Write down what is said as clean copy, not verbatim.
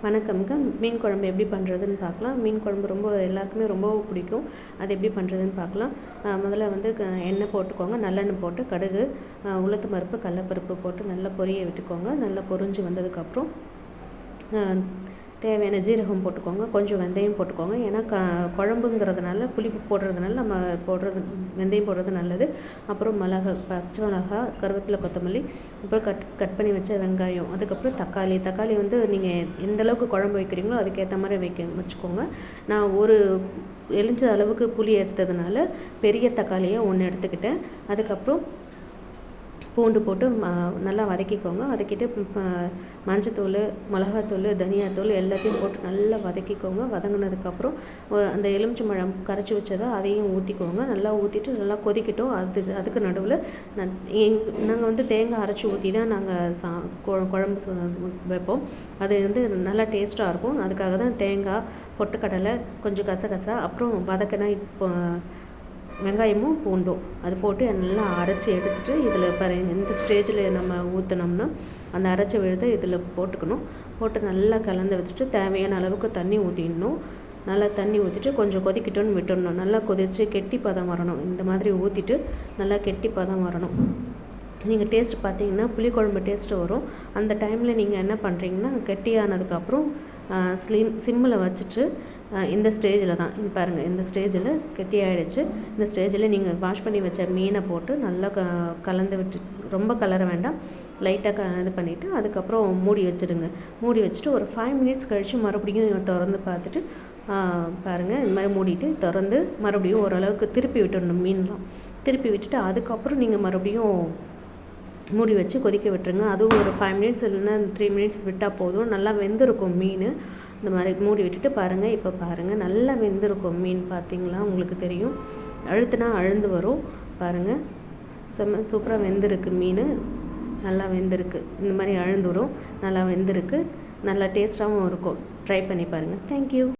வணக்கம்ங்க. மீன் குழம்பு எப்படி பண்ணுறதுன்னு பார்க்கலாம். மீன் குழம்பு எல்லாருக்குமே ரொம்ப பிடிக்கும். அது எப்படி பண்ணுறதுன்னு பார்க்கலாம். முதல்ல வந்து எண்ணெய் போட்டுக்கோங்க. நல்லெண்ணெய் போட்டு கடுகு, உளுத்தம் பருப்பு, கடலப்பருப்பு போட்டு நல்லா பொரிய விட்டுக்கோங்க. நல்லா பொரிஞ்சு வந்ததுக்கப்புறம் தேவையான ஜீரகம் போட்டுக்கோங்க. கொஞ்சம் வெந்தயம் போட்டுக்கோங்க. ஏன்னா குழம்புங்கிறதுனால புளிப்பு போடுறதுனால நம்ம வெந்தயம் போடுறது நல்லது. அப்புறம் பச்சை மிளகா, கருவேப்பிலை, கொத்தமல்லி, அப்புறம் கட் பண்ணி வச்ச வெங்காயம், அதுக்கப்புறம் தக்காளி வந்து நீங்கள் எந்த அளவுக்கு குழம்பு வைக்கிறீங்களோ அதுக்கேற்ற மாதிரி வச்சுக்கோங்க. நான் ஒரு எலுமிச்சை அளவுக்கு புளி எடுத்ததுனால பெரிய தக்காளியை 1 எடுத்துக்கிட்டேன். அதுக்கப்புறம் பூண்டு போட்டு நல்லா வதக்கிக்கோங்க. வதக்கிட்டு மஞ்சத்தூள், மிளகாத்தூள், தனியாத்தூள் எல்லாத்தையும் போட்டு நல்லா வதக்கிக்கோங்க. வதங்கினதுக்கப்புறம் அந்த எலுமிச்சம்பழம் கரைச்சி வச்சதை அதையும் ஊற்றிக்கோங்க. நல்லா ஊற்றிட்டு நல்லா கொதிக்கட்டும். அதுக்கு நடுவில் நாங்கள் வந்து தேங்காய் அரைச்சி ஊற்றி தான் நாங்கள் குழம்பு வைப்போம். அது வந்து நல்லா டேஸ்ட்டாக இருக்கும். அதுக்காக தான் தேங்காய், பொட்டுக்கடலை, கொஞ்சம் கசகசா, அப்புறம் வதக்கினா வெங்காயமும் பூண்டும் அது போட்டு நல்லா அரைச்சி எடுத்துகிட்டு இதில் இந்த ஸ்டேஜில் நம்ம ஊற்றினோம்னா அந்த அரைச்ச விழுதை இதில் போட்டுக்கணும். போட்டு நல்லா கலந்து வச்சுட்டு தேவையான அளவுக்கு தண்ணி ஊற்றிடணும். நல்லா தண்ணி ஊற்றிட்டு கொஞ்சம் கொதிக்கட்டும்னு விட்டுடணும். நல்லா கொதித்து கெட்டி பதம் வரணும். இந்த மாதிரி ஊற்றிட்டு நல்லா கெட்டி பதம் வரணும். நீங்கள் டேஸ்ட் பார்த்தீங்கன்னா புளிக்குழம்பு டேஸ்ட்டு வரும். அந்த டைமில் நீங்கள் என்ன பண்ணுறீங்கன்னா கெட்டியானதுக்கப்புறம் சிம்மில் வச்சுட்டு இந்த ஸ்டேஜில் தான் இது பாருங்கள். இந்த ஸ்டேஜில் கெட்டியாகிடுச்சு. இந்த ஸ்டேஜில் நீங்கள் வாஷ் பண்ணி வச்ச மீனை போட்டு நல்லா கலந்து விட்டு ரொம்ப கலர வேண்டாம், லைட்டாக இது பண்ணிவிட்டு அதுக்கப்புறம் மூடி வச்சுடுங்க. மூடி வச்சுட்டு ஒரு 5 மினிட்ஸ் கழித்து மறுபடியும் திறந்து பார்த்துட்டு பாருங்கள். இந்த மாதிரி மூடிட்டு திறந்து மறுபடியும் ஓரளவுக்கு திருப்பி விட்டுடணும். மீன்லாம் திருப்பி விட்டுட்டு அதுக்கப்புறம் நீங்கள் மறுபடியும் மூடி வச்சு கொதிக்க விட்டுருங்க. அதுவும் ஒரு 5 மினிட்ஸ் இல்லைன்னா 3 மினிட்ஸ் விட்டால் போதும். நல்லா வெந்திருக்கும் மீன். இந்த மாதிரி மூடி விட்டுட்டு பாருங்கள். இப்போ பாருங்கள், நல்லா வெந்திருக்கும் மீன். பார்த்தீங்களா, உங்களுக்கு தெரியும். அழுத்துனா அழுந்து வரும். பாருங்கள், சூப்பராக வெந்திருக்கு மீன். நல்லா வெந்திருக்கு. இந்த மாதிரி அழுந்து வரும். நல்லா வெந்திருக்கு. நல்லா டேஸ்ட்டாகவும் இருக்கும். ட்ரை பண்ணி பாருங்கள். தேங்க்யூ.